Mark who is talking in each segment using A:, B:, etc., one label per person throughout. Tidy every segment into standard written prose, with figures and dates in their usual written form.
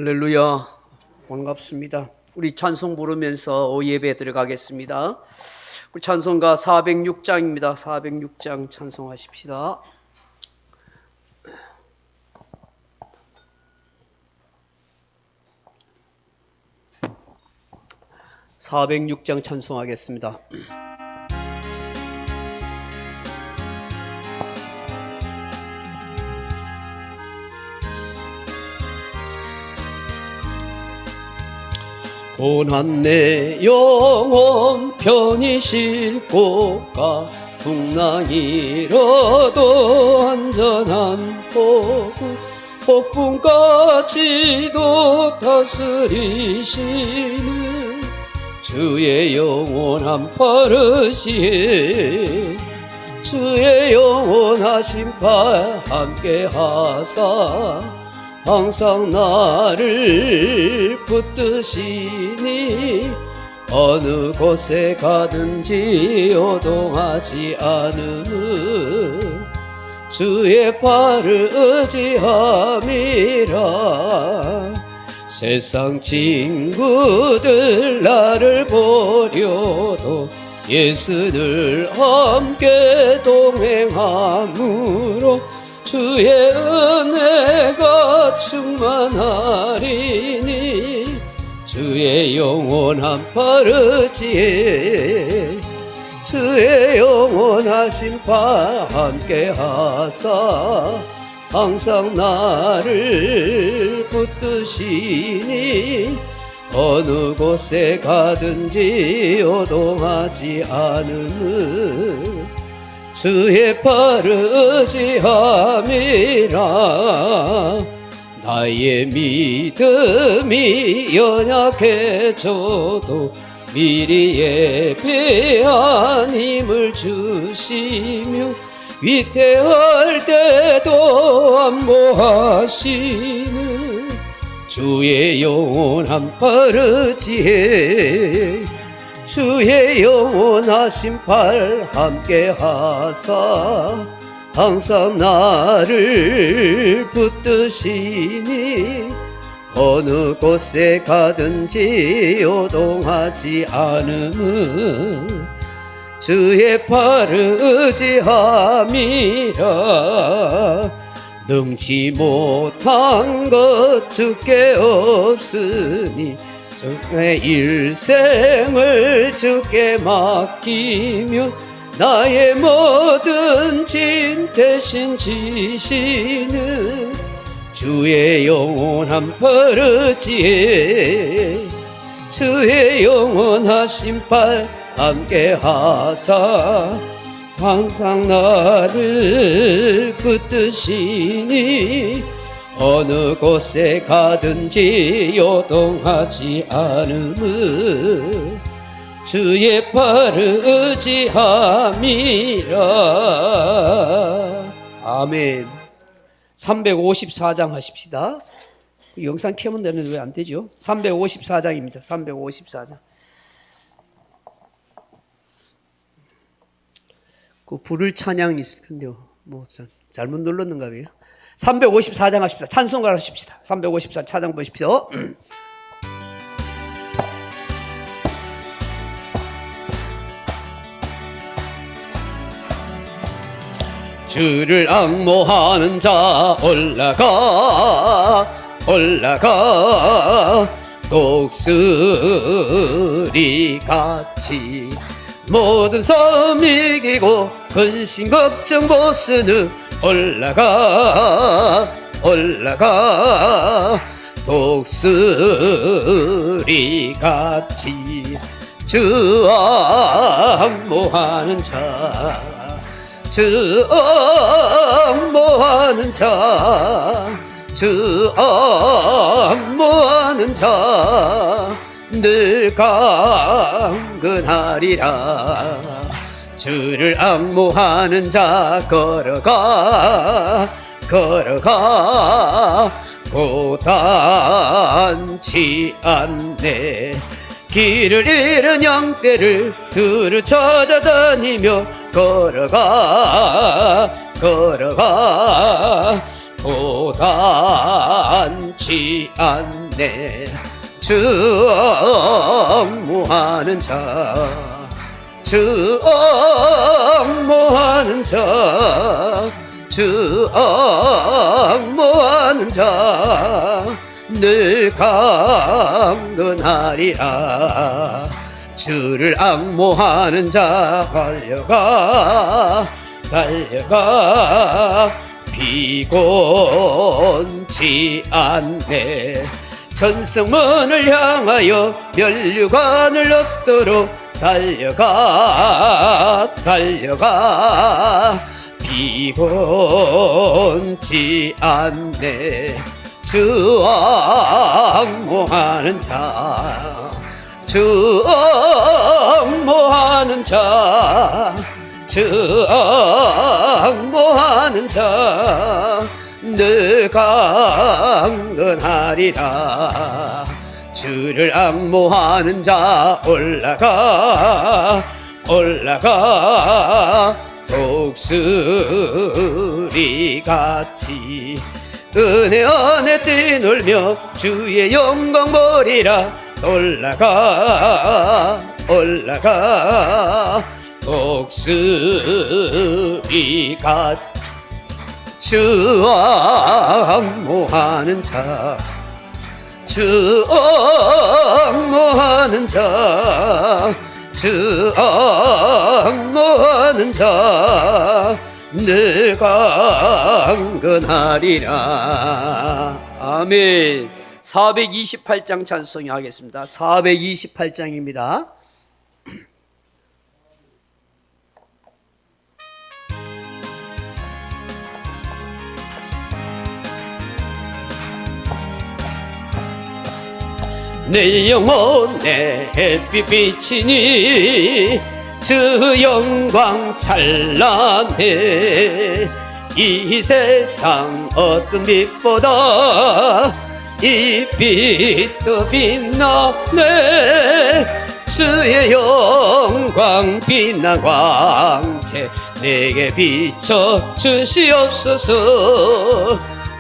A: 할렐루야, 반갑습니다. 우리 찬송 부르면서 예배 들어가겠습니다. 우리 찬송가 406장입니다. 406장 찬송하십시다. 406장 찬송하겠습니다. 고난 내 영혼 편히 싣고 가 풍랑이라도 안전한 폭풍까지도 다스리시는 주의 영원한 파르시에 주의 영원하신 팔 함께 하사 항상 나를 붙드시니 어느 곳에 가든지 요동하지 않음은 주의 팔을 의지함이라. 세상 친구들 나를 버려도 예수를 함께 동행함으로 주의 은혜가 충만하리니 주의 영원한 파르지에 주의 영원하신 팔 함께 하사 항상 나를 붙드시니 어느 곳에 가든지 요동하지 않음은 주의 팔을 의지함이라. 나의 믿음이 연약해져도 미리 예배한 힘을 주시며 위태할 때도 안보하시는 주의 영원한 파르지에 주의 영원하신 팔 함께 하사 항상 나를 붙드시니 어느 곳에 가든지 요동하지 않음은 주의 팔을 의지함이라. 능치 못한 것 주께 없으니 내 일생을 주께 맡기며 나의 모든 짐 대신 지시는 주의 영원한 파르지에 주의 영원하신 팔 함께 하사 항상 나를 붙드시니 어느 곳에 가든지 요동하지 않음은 주의 팔을 의지함이라. 아멘. 354장 하십시다. 영상 켜면 되는데 왜 안 되죠? 354장입니다. 354장. 그 부를 찬양이 있을 텐데요. 뭐 잘못 눌렀는가 봐요. 354장 하십시다. 찬송가 하십시다. 354 찬양 보십시오. 주를 앙모하는 자 올라가 독수리 같이 모든 섬 이기고 근심 걱정 벗으는 올라가 독수리 같이 주 앙모하는 자 주 앙모하는 자 주 앙모하는 자 늘 강건하리라. 주를 앙모하는 자 걸어가 고단치 않네. 길을 잃은 양떼를 두루 찾아다니며 걸어가 고단치 않네. 증모하는 자, 증모하는 자, 증모하는 자, 늘 강건하리라. 주를 앙모하는 자, 달려가 달려가 비곤치 않네. 천성문을 향하여 면류관을 얻도록 달려가 달려가 비곤치 않네. 주 앙모하는 자, 주 앙모하는 자, 주 앙모하는 자, 늘 강건하리라. 주를 앙모하는 자, 올라가 올라가 독수리같이 은혜 안에 뛰놀며 주의 영광 보리라. 올라가 올라가 독수리같이 주 앙모하는 자, 주 앙모하는 자, 주 앙모하는 자, 늘 강건하리라. 아멘. 428장 찬송이 하겠습니다. 428장입니다. 내 영혼에 햇빛 비치니 주 영광 찬란해. 이 세상 어떤 빛보다 이 빛도 빛나네. 주의 영광 빛난 광채 내게 비춰 주시옵소서.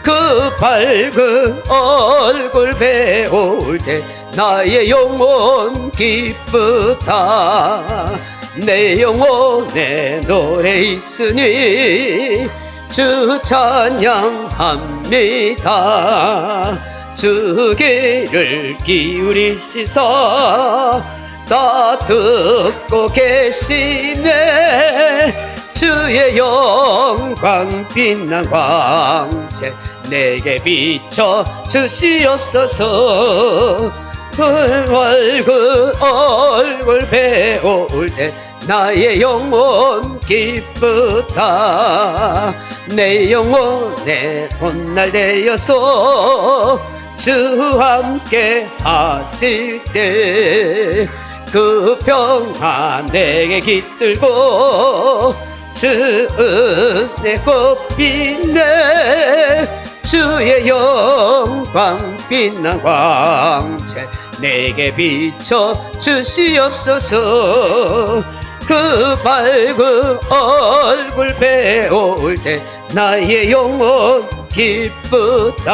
A: 그 밝은 얼굴 배울 때 나의 영혼 기쁘다. 내 영혼에 노래 있으니 주 찬양합니다. 주 귀를 기울이시사 다 듣고 계시네. 주의 영광 빛난 광채 내게 비춰 주시옵소서. 그 밝은 얼굴 배울 때 나의 영혼 기쁘다. 내 영혼에 봄날 되어서 주 함께 하실 때 그 평안 내게 깃들고 주 은혜 꽃빛네. 주의 영광 빛난 광채 내게 비춰 주시옵소서. 그 밝은 얼굴 배울 때 나의 영혼 기쁘다.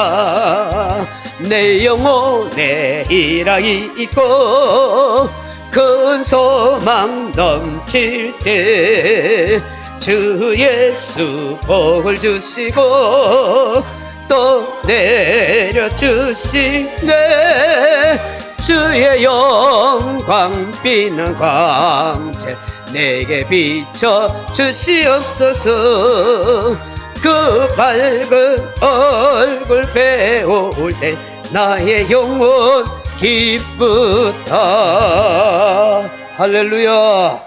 A: 내 영혼에 희락이 있고 큰 소망 넘칠 때 주 예수 복을 주시고 또 내려주시네. 주의 영광 빛난 광채 내게 비춰 주시옵소서. 그 밝은 얼굴 배울 때 나의 영혼 기쁘다. 할렐루야.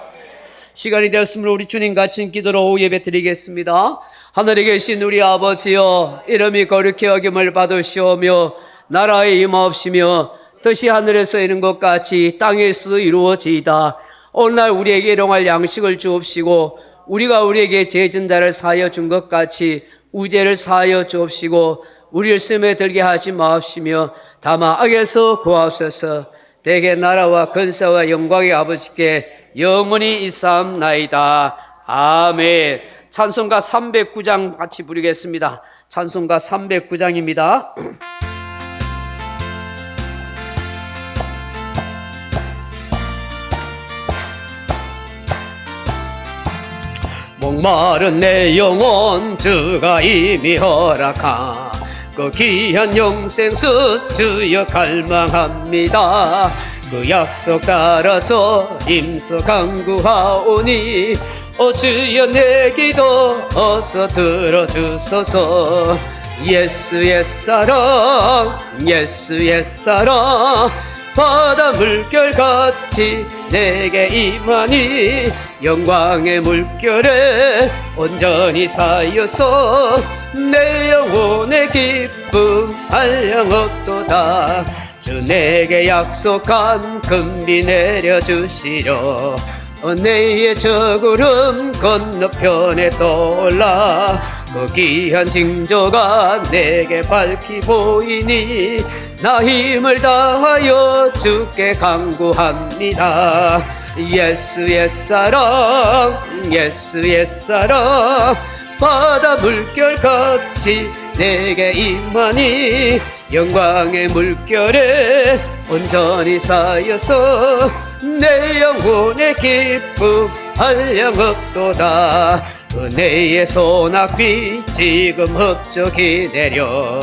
A: 시간이 되었으므로 우리 주님 같이 기도로 예배 드리겠습니다. 하늘에 계신 우리 아버지여, 이름이 거룩히 여김을 받으시오며 나라에 임하옵시며 뜻이 하늘에서 이룬 것 같이 땅에서도 이루어지이다. 오늘날 우리에게 일용할 양식을 주옵시고 우리가 우리에게 죄진 자를 사하여 준 것 같이 우죄를 사하여 주옵시고 우리를 시험에 들게 하지 마옵시며 다만 악에서 구하옵소서. 대개 나라와 근세와 영광의 아버지께 영원히 있사옵나이다. 아멘. 찬송가 309장 같이 부르겠습니다. 찬송가 309장입니다. 목마른 내 영혼 주가 이미 허락한 그 귀한 영생수 주여 갈망합니다. 그 약속 따라서 임서 간구하오니 주여 내 기도 어서 들어주소서. 예수 옛사랑 예수 옛사랑 바다 물결같이 내게 임하니 영광의 물결에 온전히 쌓여서 내 영혼의 기쁨 한량없도다. 주 내게 약속한 금비 내려주시려 내의 저 구름 건너편에 떠올라 그 귀한 징조가 내게 밝히 보이니 나 힘을 다하여 주께 간구합니다. 예수 옛사랑 예수 옛사랑 바다 물결같이 내게 임하니 영광의 물결에 온전히 쌓여서 내 영혼의 기쁨 한량없도다. 은혜의 소낙비 지금 흡족히 내려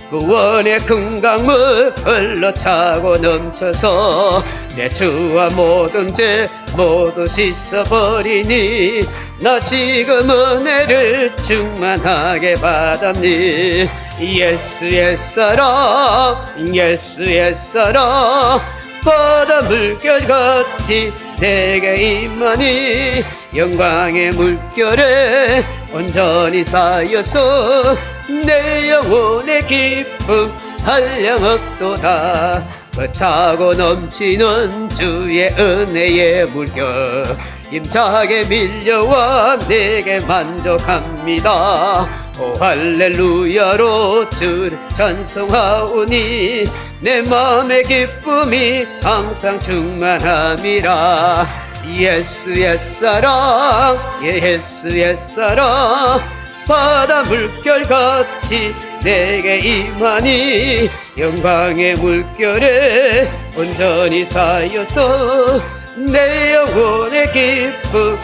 A: 구원의 큰 강물 흘러차고 넘쳐서 내 주와 모든 죄 모두 씻어버리니 나 지금 은혜를 충만하게 받았니. 예수 옛사랑 예수 옛사랑 바다 물결같이 내게 임하니 영광의 물결에 온전히 쌓여서 내 영혼의 기쁨 한량없도다. 그 차고 넘치는 주의 은혜의 물결 힘차게 밀려와 내게 만족합니다. 오 할렐루야로 주를 찬송하오니 내 마음의 기쁨이 항상 충만함이라. 예수 옛사랑 예수 옛사랑 바다 물결같이 내게 임하니 영광의 물결에 온전히 쌓여서 내 영혼의 기쁨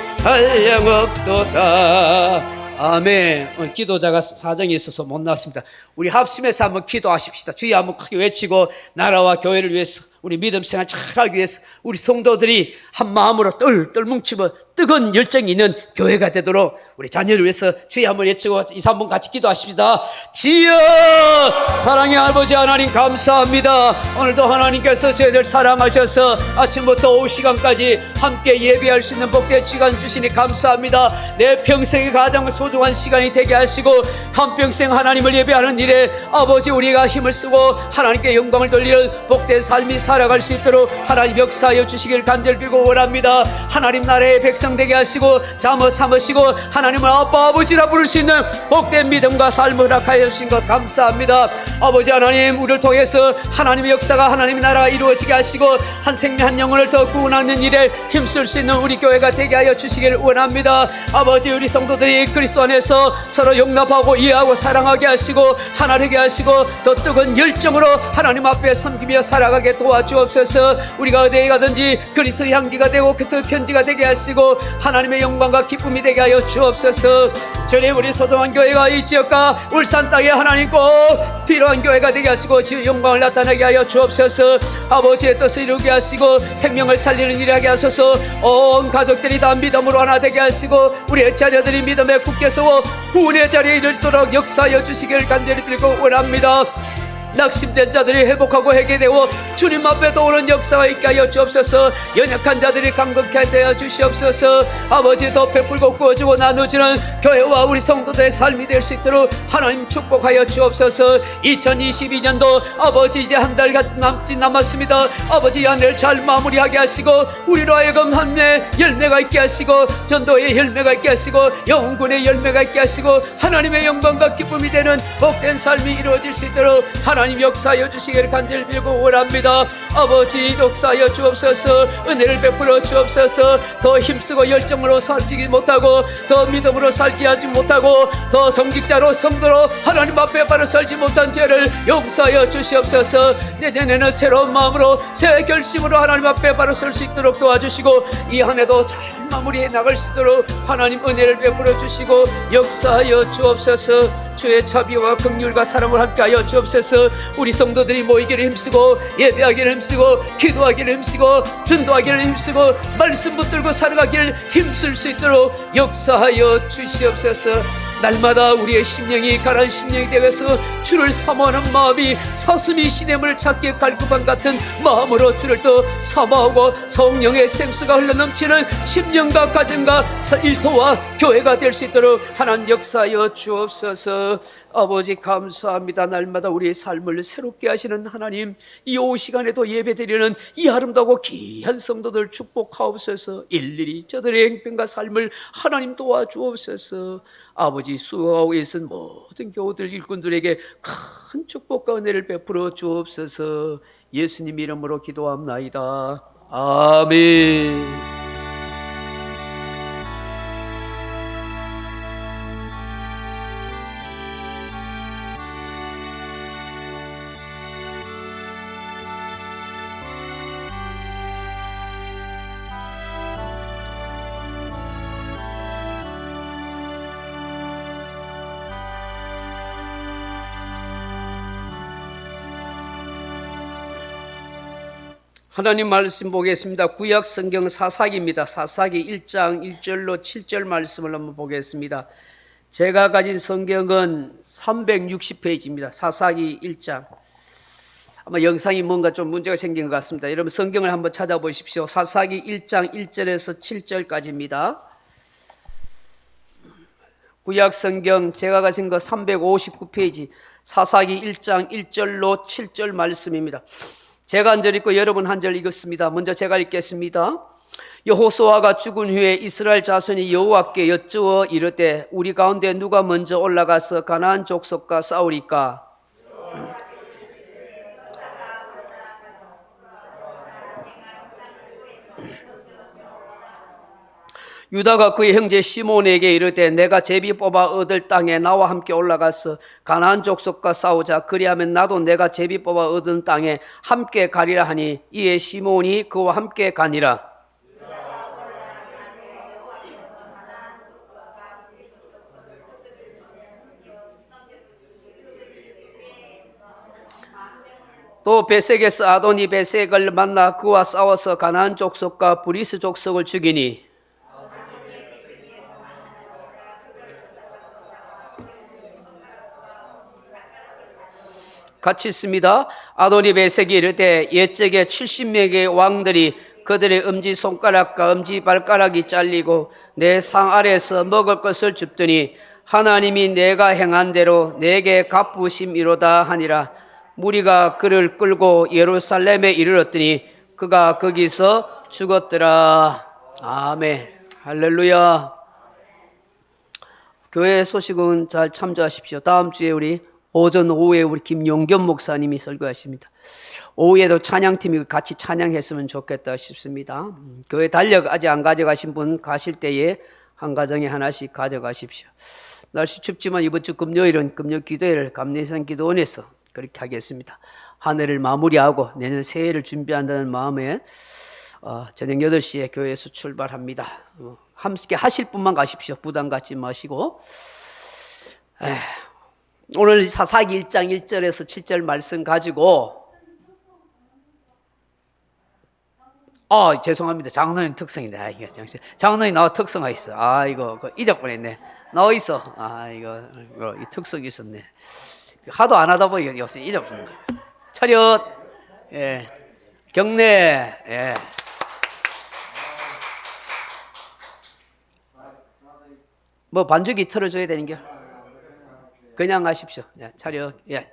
A: 한량없도다. 아멘. 기도자가 사정이 있어서 못 나왔습니다. 우리 합심해서 한번 기도하십시다. 주여 한번 크게 외치고 나라와 교회를 위해서 우리 믿음 생활 잘하기 위해서 우리 성도들이 한 마음으로 똘똘 뭉치고 뜨거운 열정이 있는 교회가 되도록 우리 자녀를 위해서 주여 한번 외치고 2, 3분 같이 기도하십시다. 주여 사랑의 아버지 하나님 감사합니다. 오늘도 하나님께서 저희들 사랑하셔서 아침부터 오후 시간까지 함께 예배할 수 있는 복된 시간 주시니 감사합니다. 내 평생의 가장 소중한 시간이 되게 하시고 한평생 하나님을 예배하는 일에 아버지 우리가 힘을 쓰고 하나님께 영광을 돌리는 복된 삶이 살아갈 수 있도록 하나님 역사하여 주시길 간절히 빌고 원합니다. 하나님 나라의 백성 되게 하시고 잠어 삼으시고 하나님을 아빠 아버지라 부를 수 있는 복된 믿음과 삶을 허락하여 주신 것 감사합니다. 아버지 하나님 우리를 통해서 하나님의 역사가 하나님의 나라가 이루어지게 하시고 한 생명 한 영혼을 더 구원하는 일에 힘쓸 수 있는 우리 교회가 되게 하여 주시기를 원합니다. 아버지 우리 성도들이 그리스도 안에서 서로 용납하고 이해하고 사랑하게 하시고 하나 되게 하시고 더 뜨거운 열정으로 하나님 앞에 섬기며 살아가게 도와주옵소서. 우리가 어디에 가든지 그리스도의 향기가 되고 그리스도의 편지가 되게 하시고 하나님의 영광과 기쁨이 되게 하여 주옵소서. 전에 우리 소동한 교회가 이 지역과 울산 땅에 하나님 꼭 필요한 교회가 되게 하시고 주의 영광을 나타나게 하여 주옵소서. 아버지의 뜻을 이루게 하시고 생명을 살리는 일을 하게 하소서. 온 가족들이 다 믿음으로 하나 되게 하시고 우리의 자녀들이 믿음에 굳게 서고 구원의 자리에 이르도록 역사하여 주시기를 간절히 빌고 원합니다. 낙심된 자들이 회복하고 회개되고 주님 앞에 도오는 역사가 있게 하여 주옵소서. 연약한 자들이 강건케 하여 주시옵소서. 아버지 더 베풀고 구워주고 나누지는 교회와 우리 성도들의 삶이 될 수 있도록 하나님 축복하여 주옵소서. 2022년도 아버지 이제 한 달 남았습니다. 아버지 한 해를 잘 마무리하게 하시고 우리로 하여금 함의 열매가 있게 하시고 전도의 열매가 있게 하시고 영혼군의 열매가 있게 하시고 하나님의 영광과 기쁨이 되는 복된 삶이 이루어질 수 있도록 하나님 하나님 역사하여 주시기를 간절히 빌고 원합니다. 아버지 역사하여 주옵소서. 은혜를 베풀어 주옵소서. 더 힘쓰고 열정으로 살지 못하고 더 믿음으로 살게 하지 못하고 더 성직자로 성도로 하나님 앞에 바로 살지 못한 죄를 용서하여 주시옵소서. 내년에는 새로운 마음으로 새 결심으로 하나님 앞에 바로 설 수 있도록 도와주시고 이 한 해도 잘 마무리해 나갈 수 있도록 하나님 은혜를 베풀어 주시고 역사하여 주옵소서. 주의 자비와 긍휼과 사랑을 함께하여 주옵소서. 우리 성도들이 모이기를 힘쓰고 예배하기를 힘쓰고 기도하기를 힘쓰고 전도하기를 힘쓰고 말씀 붙들고 살아가기를 힘쓸 수 있도록 역사하여 주시옵소서. 날마다 우리의 심령이 가라앉은 심령이 되어서 주를 사모하는 마음이 사슴이 시냇물을 찾기에 갈급한 같은 마음으로 주를 더 사모하고 성령의 생수가 흘러넘치는 심령과 가정과 일터와 교회가 될 수 있도록 하나님 역사하여 주옵소서. 아버지 감사합니다. 날마다 우리의 삶을 새롭게 하시는 하나님, 이 오후 시간에도 예배드리는 이 아름다우고 귀한 성도들 축복하옵소서. 일일이 저들의 행편과 삶을 하나님 도와주옵소서. 아버지 수고하고 있는 모든 교우들 일꾼들에게 큰 축복과 은혜를 베풀어 주옵소서. 예수님 이름으로 기도합나이다. 아멘. 하나님 말씀 보겠습니다. 구약 성경 사사기입니다. 사사기 1장 1절로 7절 말씀을 한번 보겠습니다. 제가 가진 성경은 360페이지입니다. 사사기 1장. 아마 영상이 뭔가 좀 문제가 생긴 것 같습니다. 여러분 성경을 한번 찾아보십시오. 사사기 1장 1절에서 7절까지입니다. 구약 성경 제가 가진 거 359페이지 사사기 1장 1절로 7절 말씀입니다. 제가 한 절 읽고 여러분 한 절 읽었습니다. 먼저 제가 읽겠습니다. 여호수아가 죽은 후에 이스라엘 자손이 여호와께 여쭈어 이르되 우리 가운데 누가 먼저 올라가서 가나안 족속과 싸우리까? 유다가 그의 형제 시몬에게 이르되 내가 제비 뽑아 얻을 땅에 나와 함께 올라가서 가나안 족속과 싸우자. 그리하면 나도 내가 제비 뽑아 얻은 땅에 함께 가리라 하니 이에 시몬이 그와 함께 가니라. 또 베색에서 아도니 베색을 만나 그와 싸워서 가나안 족속과 브리스 족속을 죽이니 같이 있습니다. 아도니 베색이 이르되 옛적에 70명의 왕들이 그들의 엄지손가락과 엄지발가락이 잘리고 내 상 아래에서 먹을 것을 줍더니 하나님이 내가 행한 대로 내게 갚으심이로다 하니라. 무리가 그를 끌고 예루살렘에 이르렀더니 그가 거기서 죽었더라. 아멘. 할렐루야. 교회 소식은 잘 참조하십시오. 다음 주에 우리 오전 오후에 우리 김용겸 목사님이 설교하십니다. 오후에도 찬양팀이 같이 찬양했으면 좋겠다 싶습니다. 교회 달력 아직 안 가져가신 분 가실 때에 한 가정에 하나씩 가져가십시오. 날씨 춥지만 이번 주 금요일은 금요 기도회를 감리산 기도원에서 그렇게 하겠습니다. 한 해를 마무리하고 내년 새해를 준비한다는 마음에 저녁 8시에 교회에서 출발합니다. 함께 하실 분만 가십시오. 부담 갖지 마시고. 오늘 사사기 1장 1절에서 7절 말씀 가지고 죄송합니다. 장로님 특성이네. 장로님 나와 특성가 있어. 이거 잊어버렸네. 나와 있어. 이거 이 특성이 있었네. 하도 안 하다 보니 요새 잊어버렸네. 차렷. 예. 경례. 예. 뭐 반죽이 틀어줘야 되는겨? 그냥 하십시오. 예, 차렷. 예.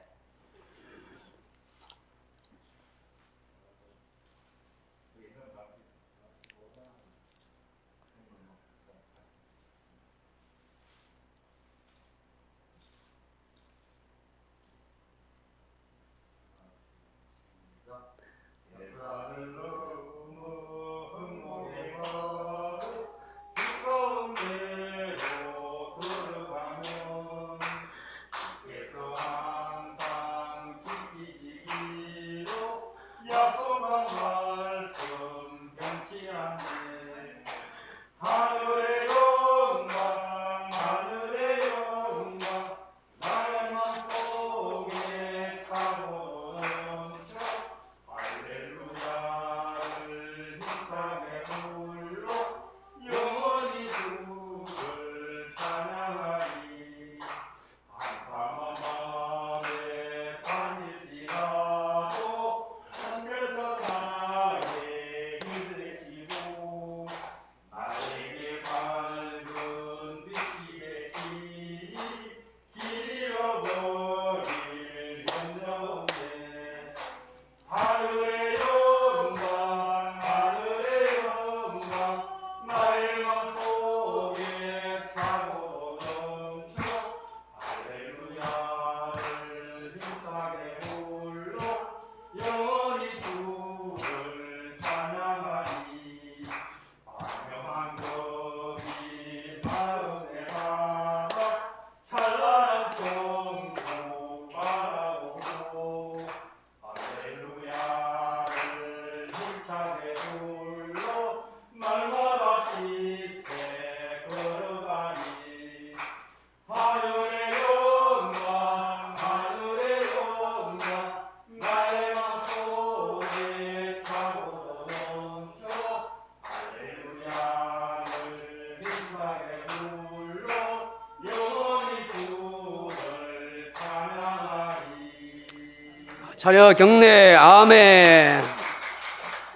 A: 차려 경례. 아멘.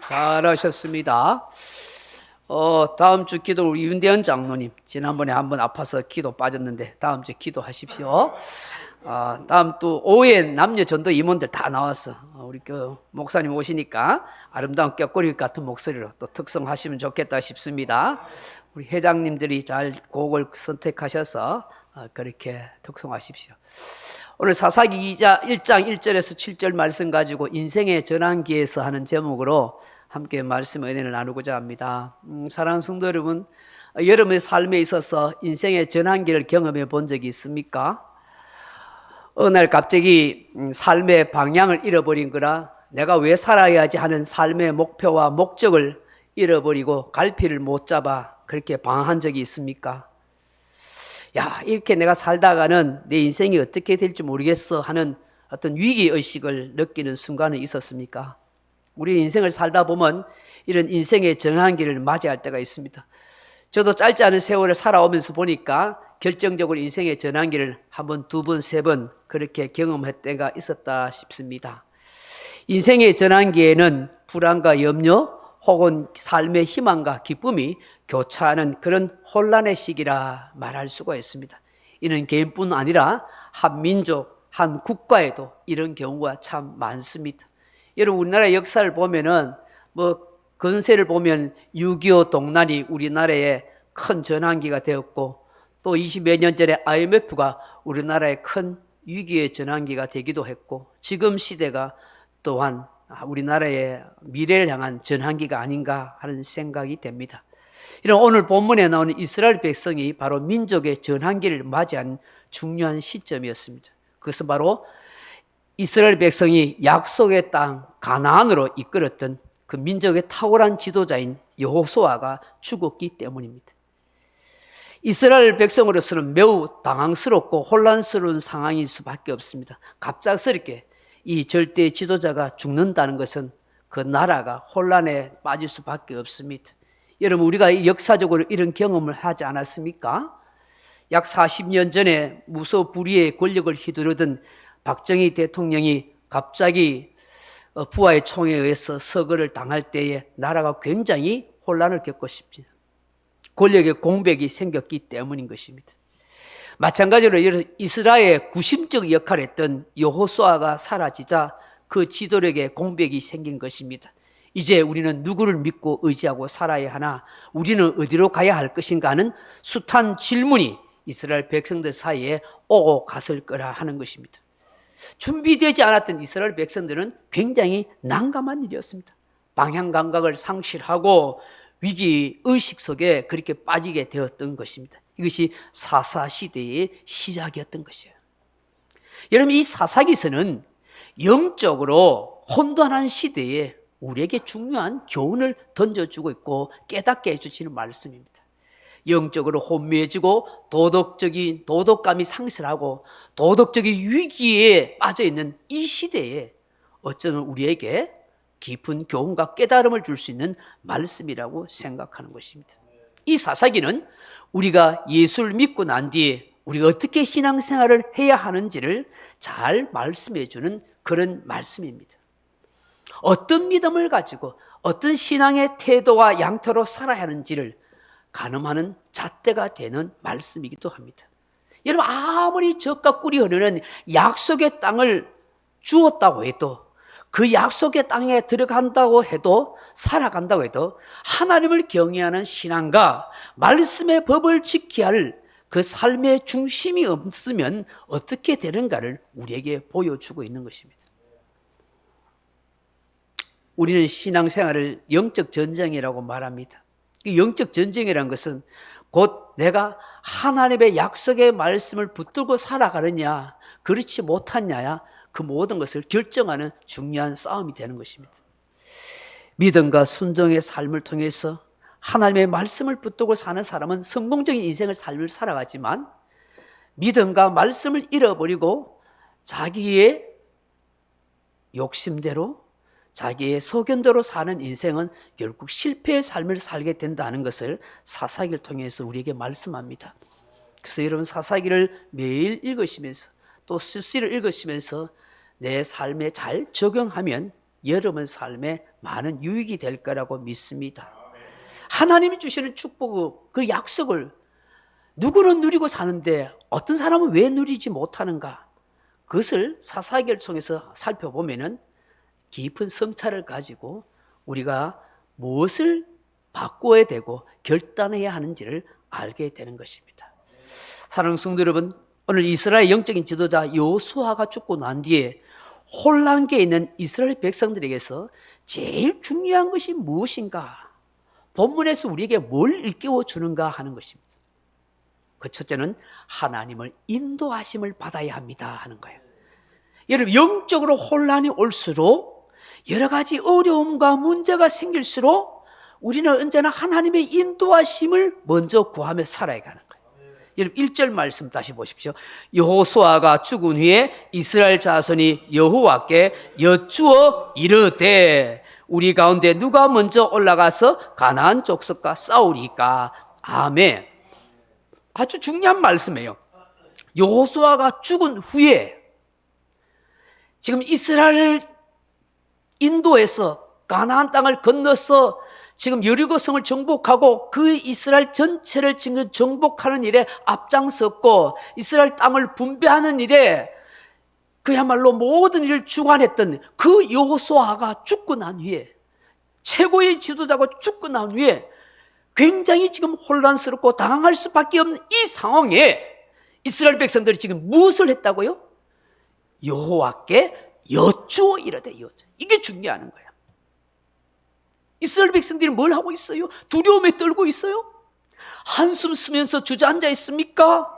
A: 잘하셨습니다. 다음 주 기도 우리 윤대현 장로님 지난번에 한번 아파서 기도 빠졌는데 다음 주에 기도하십시오. 다음 또 오후에 남녀 전도 임원들 다 나왔어. 우리 목사님 오시니까 아름다운 꾀꼬리 같은 목소리로 또 특성하시면 좋겠다 싶습니다. 우리 회장님들이 잘 곡을 선택하셔서 그렇게 특성하십시오. 오늘 사사기 1장 1절에서 7절 말씀 가지고 인생의 전환기에서 하는 제목으로 함께 말씀 은혜를 나누고자 합니다. 사랑하는 성도 여러분, 여러분의 삶에 있어서 인생의 전환기를 경험해 본 적이 있습니까? 어느 날 갑자기 삶의 방향을 잃어버린 거라 내가 왜 살아야지 하는 삶의 목표와 목적을 잃어버리고 갈피를 못 잡아 그렇게 방황한 적이 있습니까? 야, 이렇게 내가 살다가는 내 인생이 어떻게 될지 모르겠어 하는 어떤 위기의식을 느끼는 순간이 있었습니까? 우리 인생을 살다 보면 이런 인생의 전환기를 맞이할 때가 있습니다. 저도 짧지 않은 세월을 살아오면서 보니까 결정적으로 인생의 전환기를 한 번, 두 번, 세 번 그렇게 경험할 때가 있었다 싶습니다. 인생의 전환기에는 불안과 염려 혹은 삶의 희망과 기쁨이 교차하는 그런 혼란의 시기라 말할 수가 있습니다. 이는 개인뿐 아니라 한 민족, 한 국가에도 이런 경우가 참 많습니다. 여러분 우리나라의 역사를 보면은 건세를 보면 6.25 동란이 우리나라의 큰 전환기가 되었고 또 20여 년 전에 IMF가 우리나라의 큰 위기의 전환기가 되기도 했고 지금 시대가 또한 우리나라의 미래를 향한 전환기가 아닌가 하는 생각이 됩니다. 이런 오늘 본문에 나오는 이스라엘 백성이 바로 민족의 전환기를 맞이한 중요한 시점이었습니다. 그것은 바로 이스라엘 백성이 약속의 땅 가나안으로 이끌었던 그 민족의 탁월한 지도자인 여호수아가 죽었기 때문입니다. 이스라엘 백성으로서는 매우 당황스럽고 혼란스러운 상황일 수밖에 없습니다. 갑작스럽게 이 절대 지도자가 죽는다는 것은 그 나라가 혼란에 빠질 수밖에 없습니다. 여러분 우리가 역사적으로 이런 경험을 하지 않았습니까? 약 40년 전에 무소불위의 권력을 휘두르던 박정희 대통령이 갑자기 부하의 총에 의해서 서거를 당할 때에 나라가 굉장히 혼란을 겪었습니다. 권력의 공백이 생겼기 때문인 것입니다. 마찬가지로 이스라엘의 구심적 역할을 했던 여호수아가 사라지자 그 지도력에 공백이 생긴 것입니다. 이제 우리는 누구를 믿고 의지하고 살아야 하나, 우리는 어디로 가야 할 것인가 하는 숱한 질문이 이스라엘 백성들 사이에 오고 갔을 거라 하는 것입니다. 준비되지 않았던 이스라엘 백성들은 굉장히 난감한 일이었습니다. 방향 감각을 상실하고 위기의식 속에 그렇게 빠지게 되었던 것입니다. 이것이 사사시대의 시작이었던 것이에요. 여러분 이 사사기서는 영적으로 혼돈한 시대에 우리에게 중요한 교훈을 던져주고 있고 깨닫게 해주시는 말씀입니다. 영적으로 혼미해지고 도덕감이 상실하고 도덕적인 위기에 빠져있는 이 시대에 어쩌면 우리에게 깊은 교훈과 깨달음을 줄 수 있는 말씀이라고 생각하는 것입니다. 이 사사기는 우리가 예수를 믿고 난 뒤에 우리가 어떻게 신앙생활을 해야 하는지를 잘 말씀해 주는 그런 말씀입니다. 어떤 믿음을 가지고 어떤 신앙의 태도와 양태로 살아야 하는지를 가늠하는 잣대가 되는 말씀이기도 합니다. 여러분 아무리 젖과 꿀이 흐르는 약속의 땅을 주었다고 해도 그 약속의 땅에 들어간다고 해도 살아간다고 해도 하나님을 경외하는 신앙과 말씀의 법을 지켜야 할 그 삶의 중심이 없으면 어떻게 되는가를 우리에게 보여주고 있는 것입니다. 우리는 신앙생활을 영적 전쟁이라고 말합니다. 영적 전쟁이라는 것은 곧 내가 하나님의 약속의 말씀을 붙들고 살아가느냐 그렇지 못하느냐 그 모든 것을 결정하는 중요한 싸움이 되는 것입니다. 믿음과 순종의 삶을 통해서 하나님의 말씀을 붙들고 사는 사람은 성공적인 인생을 삶을 살아가지만 믿음과 말씀을 잃어버리고 자기의 욕심대로 자기의 소견대로 사는 인생은 결국 실패의 삶을 살게 된다는 것을 사사기를 통해서 우리에게 말씀합니다. 그래서 여러분 사사기를 매일 읽으시면서 또 수시를 읽으시면서 내 삶에 잘 적용하면 여러분 삶에 많은 유익이 될 거라고 믿습니다. 하나님이 주시는 축복, 그 약속을 누구는 누리고 사는데 어떤 사람은 왜 누리지 못하는가? 그것을 사사결성에서 살펴보면은 깊은 성찰을 가지고 우리가 무엇을 바꿔야 되고 결단해야 하는지를 알게 되는 것입니다. 사랑하는 성도 여러분, 오늘 이스라엘 영적인 지도자 여호수아가 죽고 난 뒤에 혼란기에 있는 이스라엘 백성들에게서 제일 중요한 것이 무엇인가? 본문에서 우리에게 뭘 일깨워 주는가 하는 것입니다. 그 첫째는 하나님을 인도하심을 받아야 합니다 하는 거예요. 여러분, 영적으로 혼란이 올수록 여러 가지 어려움과 문제가 생길수록 우리는 언제나 하나님의 인도하심을 먼저 구하며 살아야 하는 거예요. 여러분 1절 말씀 다시 보십시오. 여호수아가 죽은 후에 이스라엘 자손이 여호와께 여쭈어 이르되 우리 가운데 누가 먼저 올라가서 가나안 족속과 싸우리까? 아멘. 아주 중요한 말씀이에요. 여호수아가 죽은 후에 지금 이스라엘을 인도해서 가나안 땅을 건너서 지금 여리고성을 정복하고 그 이스라엘 전체를 지금 정복하는 일에 앞장섰고 이스라엘 땅을 분배하는 일에 그야말로 모든 일을 주관했던 그 여호수아가 죽고 난 후에, 최고의 지도자가 죽고 난 후에 굉장히 지금 혼란스럽고 당황할 수밖에 없는 이 상황에 이스라엘 백성들이 지금 무엇을 했다고요? 여호와께 여쭈어 이르되 여쭈어. 이게 중요한 거예요. 이스라엘 백성들이 뭘 하고 있어요? 두려움에 떨고 있어요? 한숨 쉬면서 주저앉아 있습니까?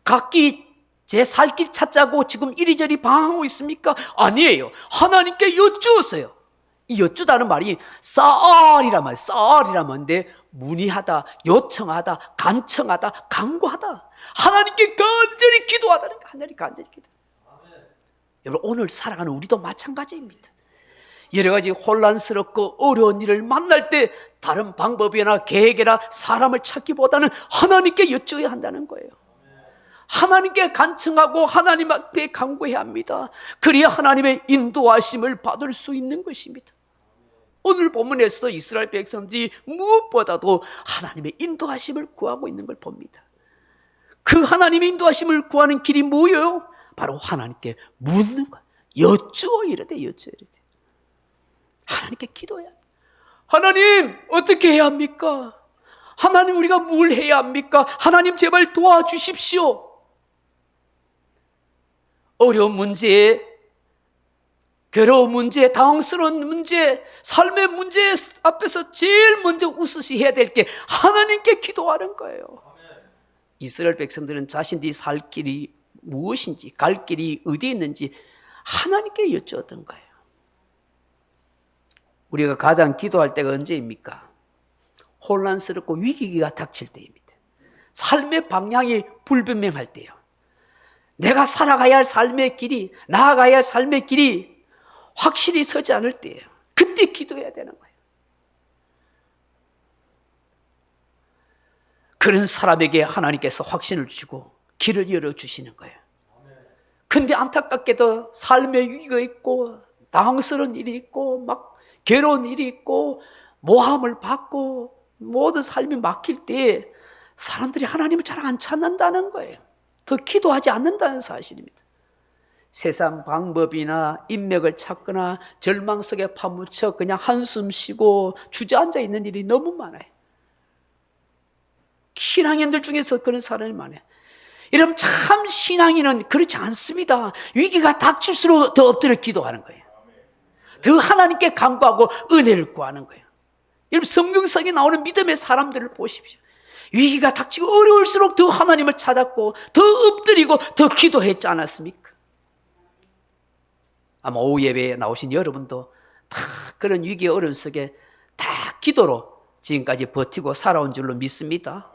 A: 각기 제 살 길 찾자고 지금 이리저리 방황하고 있습니까? 아니에요. 하나님께 여쭈었어요. 이 여쭈다는 말이 쌀이란 말이에요. 쌀이란 말인데 문의하다, 요청하다, 간청하다, 간구하다. 하나님께 간절히 기도하다는 거. 하나님 간절히 기도. 여러분, 오늘 살아가는 우리도 마찬가지입니다. 여러 가지 혼란스럽고 어려운 일을 만날 때 다른 방법이나 계획이나 사람을 찾기보다는 하나님께 여쭈어야 한다는 거예요. 하나님께 간청하고 하나님 앞에 간구해야 합니다. 그래야 하나님의 인도하심을 받을 수 있는 것입니다. 오늘 본문에서 이스라엘 백성들이 무엇보다도 하나님의 인도하심을 구하고 있는 걸 봅니다. 그 하나님의 인도하심을 구하는 길이 뭐예요? 바로 하나님께 묻는 거예요. 여쭈어 이르되 여쭈어 이르되. 하나님께 기도해야 합니다. 하나님 어떻게 해야 합니까? 하나님 우리가 뭘 해야 합니까? 하나님 제발 도와주십시오. 어려운 문제, 괴로운 문제, 당황스러운 문제, 삶의 문제 앞에서 제일 먼저 웃으셔야 될 게 하나님께 기도하는 거예요. 이스라엘 백성들은 자신들이 살 길이 무엇인지, 갈 길이 어디에 있는지 하나님께 여쭈었던 거예요. 우리가 가장 기도할 때가 언제입니까? 혼란스럽고 위기가 닥칠 때입니다. 삶의 방향이 불분명할 때요. 내가 살아가야 할 삶의 길이, 나아가야 할 삶의 길이 확실히 서지 않을 때예요. 그때 기도해야 되는 거예요. 그런 사람에게 하나님께서 확신을 주고 길을 열어주시는 거예요. 근데 안타깝게도 삶의 위기가 있고 당황스러운 일이 있고 막 괴로운 일이 있고 모함을 받고 모든 삶이 막힐 때 사람들이 하나님을 잘 안 찾는다는 거예요. 더 기도하지 않는다는 사실입니다. 세상 방법이나 인맥을 찾거나 절망 속에 파묻혀 그냥 한숨 쉬고 주저앉아 있는 일이 너무 많아요. 신앙인들 중에서 그런 사람이 많아요. 여러분, 참 신앙인은 그렇지 않습니다. 위기가 닥칠수록 더 엎드려 기도하는 거예요. 더 하나님께 간구하고 은혜를 구하는 거예요. 여러분, 성경상에 나오는 믿음의 사람들을 보십시오. 위기가 닥치고 어려울수록 더 하나님을 찾았고 더 엎드리고 더 기도했지 않았습니까? 아마 오후 예배에 나오신 여러분도 다 그런 위기의 어려움 속에 다 기도로 지금까지 버티고 살아온 줄로 믿습니다.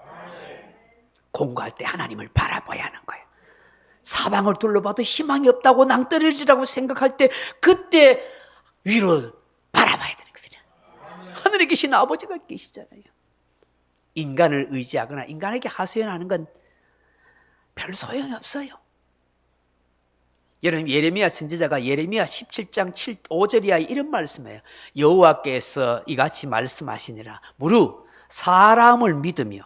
A: 공부할 때 하나님을 바라봐야 하는 거예요. 사방을 둘러봐도 희망이 없다고 낭떠러지라고 생각할 때 그때 위로 바라봐야 되는 거예요. 하늘에 계신 아버지가 계시잖아요. 인간을 의지하거나 인간에게 하소연하는 건 별 소용이 없어요. 여러분, 예레미야 선지자가 예레미야 17장 5절 이하에 이런 말씀이에요. 여호와께서 이같이 말씀하시니라. 무릇 사람을 믿으며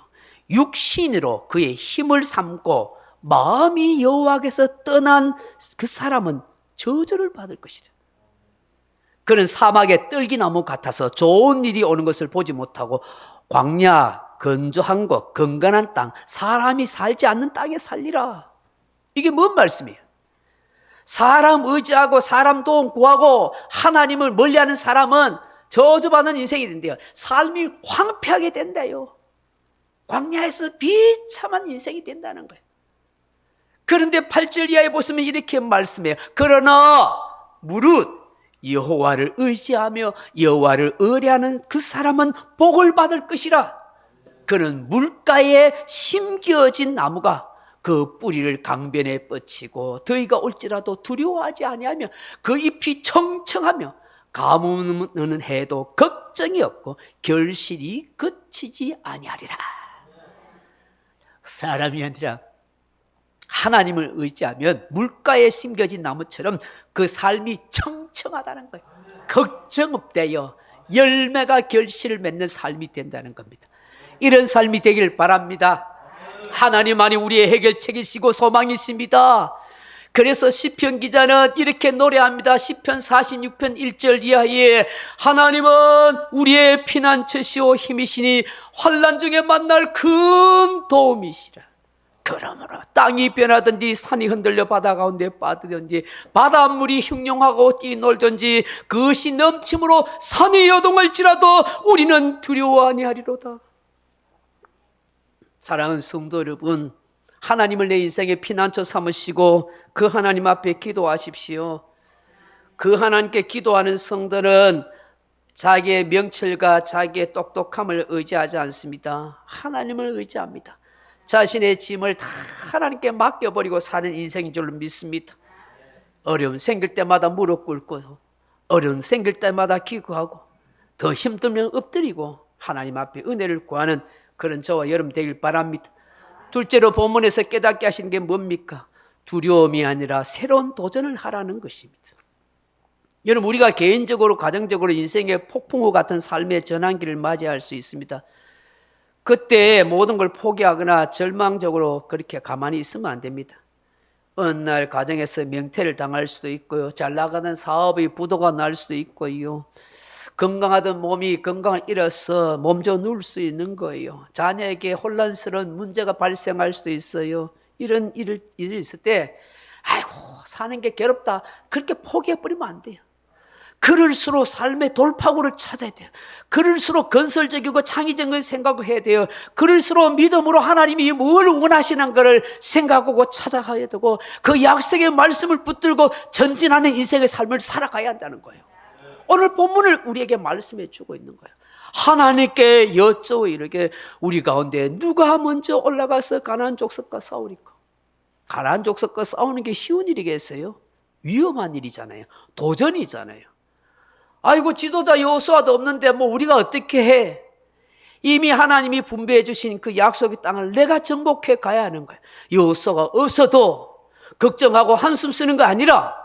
A: 육신으로 그의 힘을 삼고 마음이 여호와께서 떠난 그 사람은 저주를 받을 것이다. 그는 사막의 떨기나무 같아서 좋은 일이 오는 것을 보지 못하고 광야, 건조한 곳, 건강한 땅, 사람이 살지 않는 땅에 살리라. 이게 뭔 말씀이에요? 사람 의지하고 사람 도움 구하고 하나님을 멀리하는 사람은 저주받는 인생이 된대요. 삶이 황폐하게 된대요. 광야에서 비참한 인생이 된다는 거예요. 그런데 8절 이하에 보시면 이렇게 말씀해요. 그러나 무릇 여호와를 의지하며 여호와를 의뢰하는 그 사람은 복을 받을 것이라. 그는 물가에 심겨진 나무가 그 뿌리를 강변에 뻗치고 더위가 올지라도 두려워하지 아니하며 그 잎이 청청하며 가뭄은 해도 걱정이 없고 결실이 그치지 아니하리라. 사람이 아니라 하나님을 의지하면 물가에 심겨진 나무처럼 그 삶이 청청하다는 거예요. 걱정 없대요. 열매가 결실을 맺는 삶이 된다는 겁니다. 이런 삶이 되길 바랍니다. 하나님만이 우리의 해결책이시고 소망이십니다. 그래서 시편 기자는 이렇게 노래합니다. 시편 46편 1절 이하에 하나님은 우리의 피난처시오 힘이시니 환난 중에 만날 큰 도움이시라. 그러므로 땅이 변하든지 산이 흔들려 바다 가운데 빠지든지 바닷물이 흉룡하고 뛰놀든지 그것이 넘침으로 산이 요동할지라도 우리는 두려워 아니하리로다. 사랑하는 성도 여러분, 하나님을 내 인생의 피난처 삼으시고 그 하나님 앞에 기도하십시오. 그 하나님께 기도하는 성도는 자기의 명철과 자기의 똑똑함을 의지하지 않습니다. 하나님을 의지합니다. 자신의 짐을 다 하나님께 맡겨버리고 사는 인생인 줄로 믿습니다. 어려움 생길 때마다 무릎 꿇고 어려움 생길 때마다 기도하고 더 힘들면 엎드리고 하나님 앞에 은혜를 구하는 그런 저와 여러분 되길 바랍니다. 둘째로 본문에서 깨닫게 하시는 게 뭡니까? 두려움이 아니라 새로운 도전을 하라는 것입니다. 여러분, 우리가 개인적으로 가정적으로 인생의 폭풍우 같은 삶의 전환기를 맞이할 수 있습니다. 그때 모든 걸 포기하거나 절망적으로 그렇게 가만히 있으면 안 됩니다. 어느 날 가정에서 명퇴를 당할 수도 있고요. 잘 나가던 사업이 부도가 날 수도 있고요. 건강하던 몸이 건강을 잃어서 몸져 누울 수 있는 거예요. 자녀에게 혼란스러운 문제가 발생할 수도 있어요. 이런 일이 있을 때 아이고 사는 게 괴롭다 그렇게 포기해버리면 안 돼요. 그럴수록 삶의 돌파구를 찾아야 돼요. 그럴수록 건설적이고 창의적인 생각을 해야 돼요. 그럴수록 믿음으로 하나님이 뭘 원하시는 것을 생각하고 찾아가야 되고 그 약속의 말씀을 붙들고 전진하는 인생의 삶을 살아가야 한다는 거예요. 오늘 본문을 우리에게 말씀해 주고 있는 거예요. 하나님께 여쭤 이르게 우리 가운데 누가 먼저 올라가서 가나안 족속과 싸우리까? 가나안 족속과 싸우는 게 쉬운 일이겠어요? 위험한 일이잖아요. 도전이잖아요. 아이고 지도자 여호수아도 없는데 뭐 우리가 어떻게 해? 이미 하나님이 분배해 주신 그 약속의 땅을 내가 정복해 가야 하는 거예요. 여호수아가 없어도 걱정하고 한숨 쓰는 거 아니라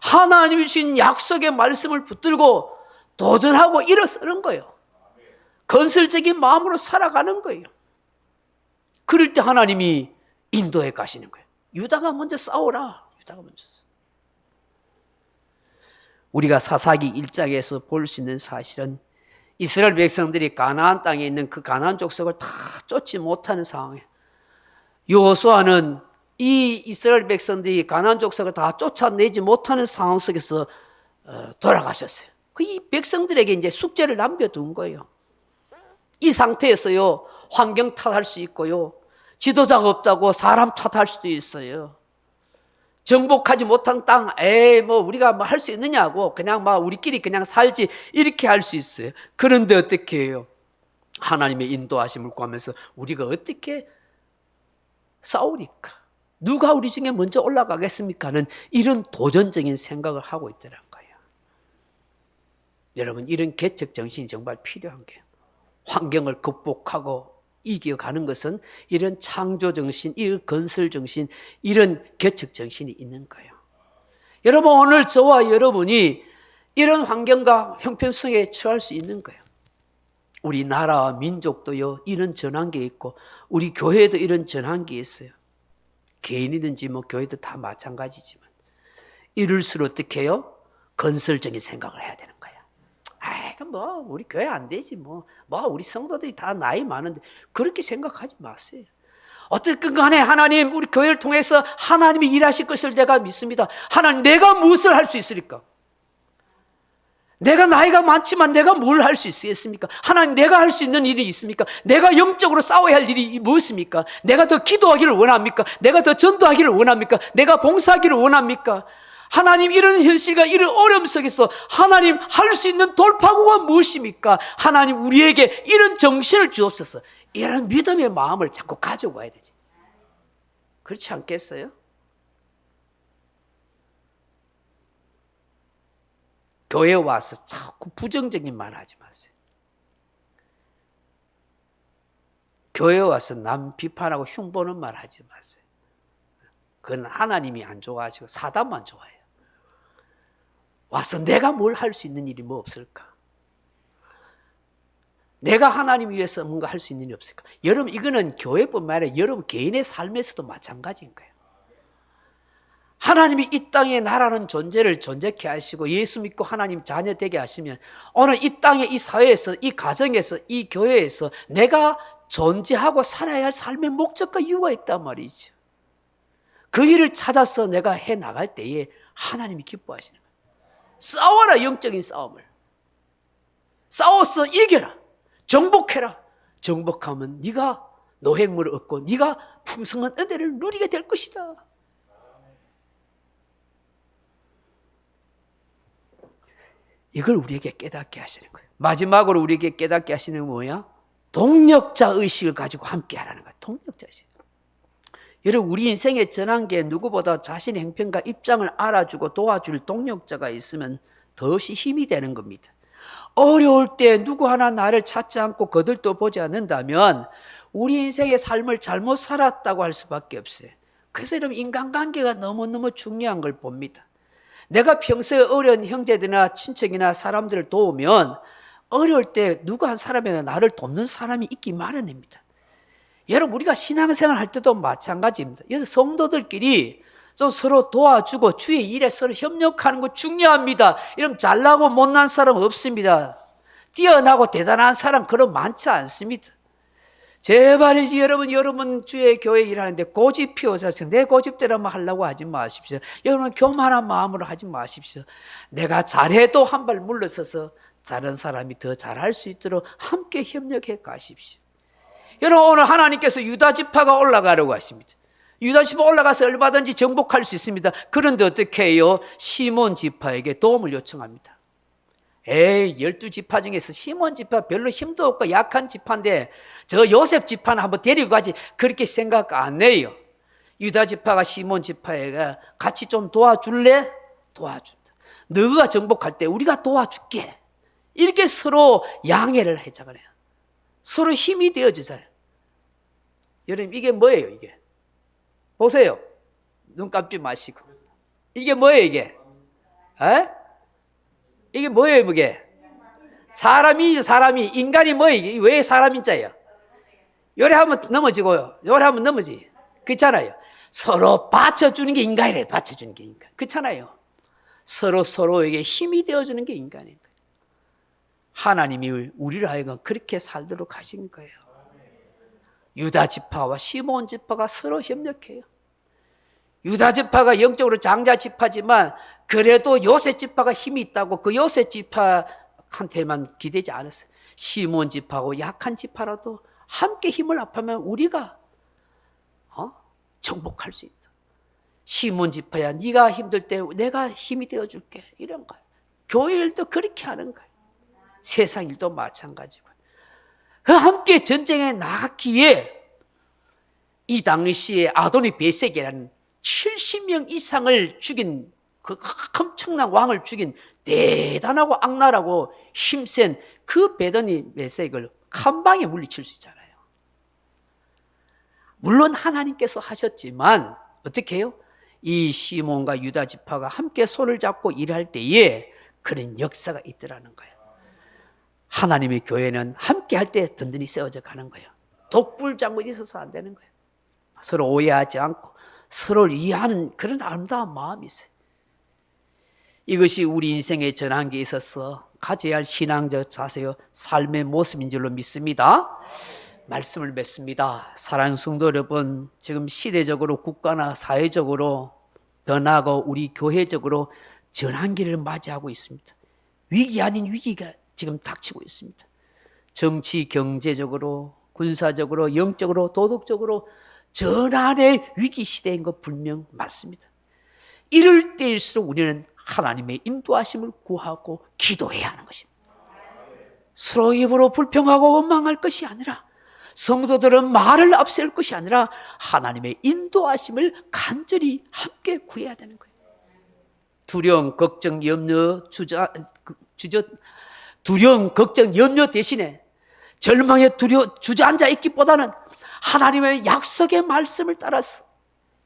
A: 하나님이 주신 약속의 말씀을 붙들고 도전하고 일어서는 거예요. 건설적인 마음으로 살아가는 거예요. 그럴 때 하나님이 인도해 가시는 거예요. 유다가 먼저 싸워라. 유다가 먼저. 우리가 사사기 1장에서 볼 수 있는 사실은 이스라엘 백성들이 가나안 땅에 있는 그 가나안 족속을 다 쫓지 못하는 상황이에요. 여호수아는 이 이스라엘 백성들이 가나안 족속을 다 쫓아내지 못하는 상황 속에서 돌아가셨어요. 이 백성들에게 이제 숙제를 남겨둔 거예요. 이 상태에서요, 환경 탓할 수 있고요, 지도자가 없다고 사람 탓할 수도 있어요. 정복하지 못한 땅, 뭐 우리가 뭐 할 수 있느냐고 그냥 막 우리끼리 그냥 살지 이렇게 할 수 있어요. 그런데 어떻게 해요? 하나님의 인도하심을 구하면서 우리가 어떻게 싸우니까? 누가 우리 중에 먼저 올라가겠습니까? 하는 이런 도전적인 생각을 하고 있더란 거예요. 여러분, 이런 개척 정신이 정말 필요한 거예요. 환경을 극복하고 이겨가는 것은 이런 창조 정신, 이런 건설 정신, 이런 개척 정신이 있는 거예요. 여러분, 오늘 저와 여러분이 이런 환경과 형편성에 처할 수 있는 거예요. 우리나라 민족도요, 이런 전환기에 있고, 우리 교회도 이런 전환기에 있어요. 개인이든지 뭐 교회도 다 마찬가지지만, 이럴수록 어떻게 해요? 건설적인 생각을 해야 되는 거야. 뭐 우리 교회 안 되지 뭐 우리 성도들이 다 나이 많은데, 그렇게 생각하지 마세요. 어떻든 간에 하나님, 우리 교회를 통해서 하나님이 일하실 것을 내가 믿습니다. 하나님, 내가 무엇을 할 수 있으리까? 내가 나이가 많지만 내가 뭘 할 수 있겠습니까? 하나님, 내가 할 수 있는 일이 있습니까? 내가 영적으로 싸워야 할 일이 무엇입니까? 내가 더 기도하기를 원합니까? 내가 더 전도하기를 원합니까? 내가 봉사하기를 원합니까? 하나님, 이런 현실과 이런 어려움 속에서 하나님, 할 수 있는 돌파구가 무엇입니까? 하나님, 우리에게 이런 정신을 주옵소서. 이런 믿음의 마음을 자꾸 가지고 가야 되지. 그렇지 않겠어요? 교회에 와서 자꾸 부정적인 말 하지 마세요. 교회에 와서 남 비판하고 흉보는 말 하지 마세요. 그건 하나님이 안 좋아하시고 사단만 좋아해요. 와서 내가 뭘 할 수 있는 일이 뭐 없을까? 내가 하나님 위해서 뭔가 할 수 있는 일이 없을까? 여러분, 이거는 교회뿐만 아니라 여러분 개인의 삶에서도 마찬가지인 거예요. 하나님이 이 땅에 나라는 존재를 존재케 하시고 예수 믿고 하나님 자녀 되게 하시면, 오늘 이 땅에, 이 사회에서, 이 가정에서, 이 교회에서 내가 존재하고 살아야 할 삶의 목적과 이유가 있단 말이죠. 그 일을 찾아서 내가 해 나갈 때에 하나님이 기뻐하시는 거예요. 싸워라, 영적인 싸움을. 싸워서 이겨라. 정복해라. 정복하면 네가 노획물을 얻고 네가 풍성한 은혜를 누리게 될 것이다. 이걸 우리에게 깨닫게 하시는 거예요. 마지막으로 우리에게 깨닫게 하시는 건 뭐야? 동력자 의식을 가지고 함께 하라는 거예요. 동력자 의식. 여러분, 우리 인생의 전환기에 누구보다 자신의 형편과 입장을 알아주고 도와줄 동력자가 있으면 더없이 힘이 되는 겁니다. 어려울 때 누구 하나 나를 찾지 않고 거들떠 보지 않는다면 우리 인생의 삶을 잘못 살았다고 할 수밖에 없어요. 그래서 여러분, 인간관계가 너무너무 중요한 걸 봅니다. 내가 평소에 어려운 형제들이나 친척이나 사람들을 도우면 어려울 때 누구 한 사람이나 나를 돕는 사람이 있기 마련입니다. 여러분, 우리가 신앙생활 할 때도 마찬가지입니다. 여기서 성도들끼리 좀 서로 도와주고 주의 일에 서로 협력하는 거 중요합니다. 이러면 잘나고 못난 사람 없습니다. 뛰어나고 대단한 사람 그런 많지 않습니다. 제발이지 여러분 주의 교회 일하는데 고집 피워서 내 고집대로만 하려고 하지 마십시오. 여러분, 교만한 마음으로 하지 마십시오. 내가 잘해도 한 발 물러서서 다른 사람이 더 잘할 수 있도록 함께 협력해 가십시오. 여러분, 오늘 하나님께서 유다 지파가 올라가려고 하십니다. 유다 지파 올라가서 얼마든지 정복할 수 있습니다. 그런데 어떻게 해요? 시몬 지파에게 도움을 요청합니다. 12지파 중에서 시몬 지파 별로 힘도 없고 약한 지파인데 저 요셉 지파는 한번 데리고 가지, 그렇게 생각 안 해요. 유다 지파가 시몬 지파에게 같이 좀 도와줄래? 도와준다. 너가 정복할 때 우리가 도와줄게. 이렇게 서로 양해를 하잖아요. 서로 힘이 되어주잖아요. 여러분, 이게 뭐예요? 이게 보세요. 눈 감지 마시고. 이게 뭐예요? 이게 이게 뭐예요? 이게 사람이 인간이 뭐예요? 이게 왜 사람인자예요? 요래하면 넘어지고요, 요래하면 넘어지. 그렇잖아요. 서로 받쳐주는 게 인간이래요. 받쳐주는 게 인간. 그렇잖아요. 서로에게 힘이 되어주는 게 인간인 거예요. 하나님이 우리를 하여금 그렇게 살도록 하신 거예요. 유다 지파와 시몬 지파가 서로 협력해요. 유다 지파가 영적으로 장자 지파지만 그래도 요셉 지파가 힘이 있다고 그 요셉 지파한테만 기대지 않았어요. 시몬 지파하고 약한 지파라도 함께 힘을 합하면 우리가 정복할 수 있다. 시몬 지파야, 네가 힘들 때 내가 힘이 되어줄게. 이런 거예요. 교회 일도 그렇게 하는 거예요. 세상 일도 마찬가지고. 함께 전쟁에 나갔기에 이 당시에 아도니 베섹이라는 70명 이상을 죽인 그 엄청난 왕을 죽인 대단하고 악랄하고 힘센 그 베드니 베섹을 한 방에 물리칠 수 있잖아요. 물론 하나님께서 하셨지만 어떻게 해요? 이 시몬과 유다 지파가 함께 손을 잡고 일할 때에 그런 역사가 있더라는 거예요. 하나님의 교회는 함께 할 때 든든히 세워져 가는 거예요. 독불장군이 있어서 안 되는 거예요. 서로 오해하지 않고 서로를 이해하는 그런 아름다운 마음이 있어요. 이것이 우리 인생의 전환기에 있어서 가져야 할 신앙적 자세요, 삶의 모습인 줄로 믿습니다. 말씀을 맺습니다. 사랑하는 성도 여러분, 지금 시대적으로 국가나 사회적으로 더 나아가 우리 교회적으로 전환기를 맞이하고 있습니다. 위기 아닌 위기가 지금 닥치고 있습니다. 정치, 경제적으로, 군사적으로, 영적으로, 도덕적으로 전환의 위기 시대인 것 분명 맞습니다. 이럴 때일수록 우리는 하나님의 인도하심을 구하고 기도해야 하는 것입니다. 서로 입으로 불평하고 원망할 것이 아니라, 성도들은 말을 앞세울 것이 아니라 하나님의 인도하심을 간절히 함께 구해야 되는 거예요. 두려움, 걱정, 염려, 두려움, 걱정, 염려 대신에 절망에 주저앉아 있기보다는 하나님의 약속의 말씀을 따라서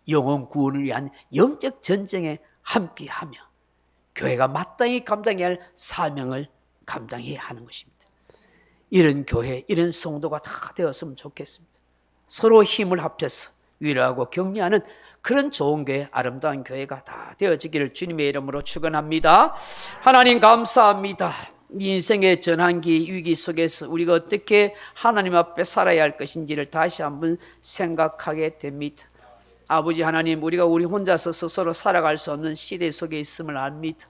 A: 영혼 구원을 위한 영적 전쟁에 함께하며 교회가 마땅히 감당해야 할 사명을 감당해야 하는 것입니다. 이런 교회, 이런 성도가 다 되었으면 좋겠습니다. 서로 힘을 합쳐서 위로하고 격려하는 그런 좋은 교회, 아름다운 교회가 다 되어지기를 주님의 이름으로 축원합니다. 하나님 감사합니다. 인생의 전환기 위기 속에서 우리가 어떻게 하나님 앞에 살아야 할 것인지를 다시 한번 생각하게 됩니다. 아버지 하나님, 우리가 우리 혼자서 스스로 살아갈 수 없는 시대 속에 있음을 압니다.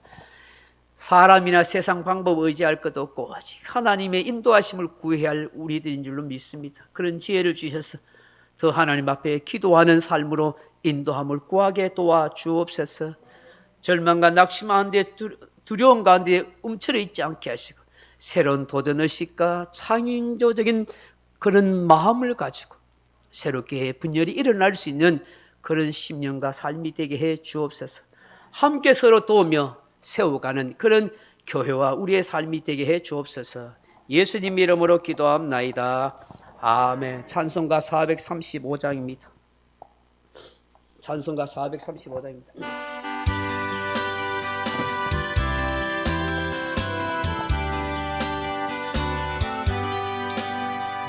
A: 사람이나 세상 방법 의지할 것 없고 오직 하나님의 인도하심을 구해야 할 우리들인 줄로 믿습니다. 그런 지혜를 주셔서 더 하나님 앞에 기도하는 삶으로 인도함을 구하게 도와주옵소서. 절망과 낙심 가운데, 두려움 가운데 움츠러 있지 않게 하시고 새로운 도전의식과 창조적인 그런 마음을 가지고 새롭게 분열이 일어날 수 있는 그런 심령과 삶이 되게 해 주옵소서. 함께 서로 도우며 세워가는 그런 교회와 우리의 삶이 되게 해 주옵소서. 예수님 이름으로 기도합나이다. 아멘. 찬송가 435장입니다. 찬송가 435장입니다.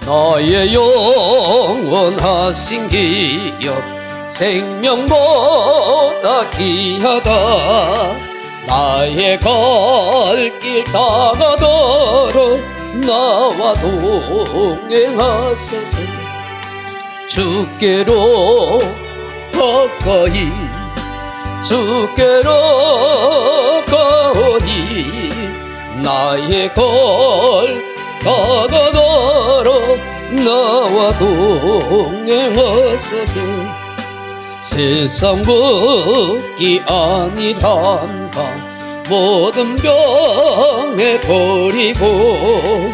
A: 나의 영원하신 기업 생명보다 귀하다. 나의 갈 길 다가도록 나와 동행하소서. 주께로 가까이 주께로 가오니 나의 갈 다가도록 나와 동행하소서. 세상 벗기 아니란다. 모든 병에 버리고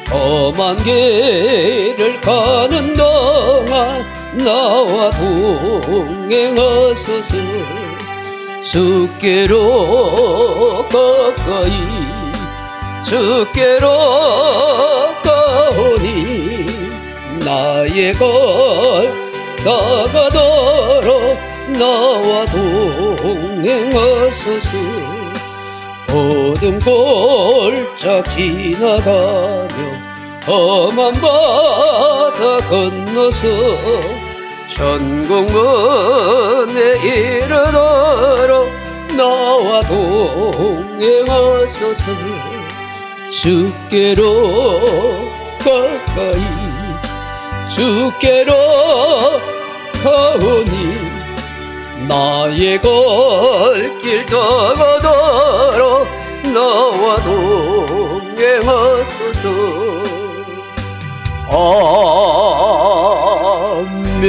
A: 험한 길을 가는 동안 나와 동행하소서. 주께로 가까이 주께로 가오니 나의 걸 다가도록 나와 동행하소서. 모든 골짝 지나가며 험한 바다 건너서 천국문에 이르도록 나와 동행하소서. 주께로 가까이 주께로 가오니 나의 갈 길 다가도록 나와 동행하소서. 아멘.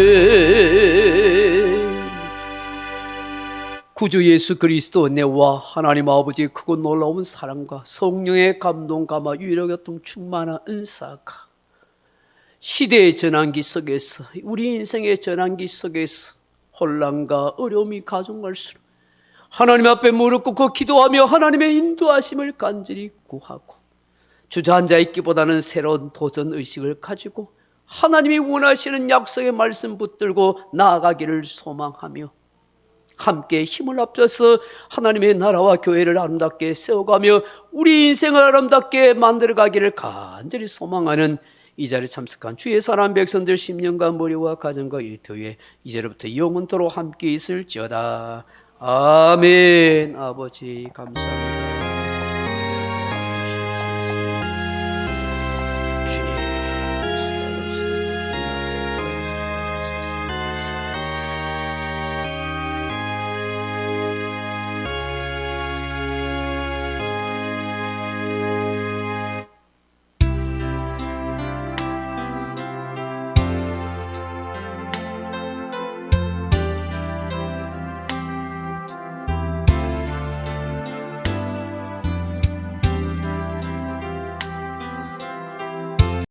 A: 구주 예수 그리스도 은혜와 하나님 아버지의 크고 놀라운 사랑과 성령의 감동 감화 위로교통 충만한 은사가 시대의 전환기 속에서, 우리 인생의 전환기 속에서 혼란과 어려움이 가중할수록 하나님 앞에 무릎 꿇고 기도하며 하나님의 인도하심을 간절히 구하고 주저앉아 있기보다는 새로운 도전의식을 가지고 하나님이 원하시는 약속의 말씀 붙들고 나아가기를 소망하며 함께 힘을 합쳐서 하나님의 나라와 교회를 아름답게 세워가며 우리 인생을 아름답게 만들어가기를 간절히 소망하는 이 자리에 참석한 주의 사람 백성들 10년간 머리와 가정과 일터에 이제로부터 영원토록 함께 있을지어다. 아멘. 아버지 감사합니다.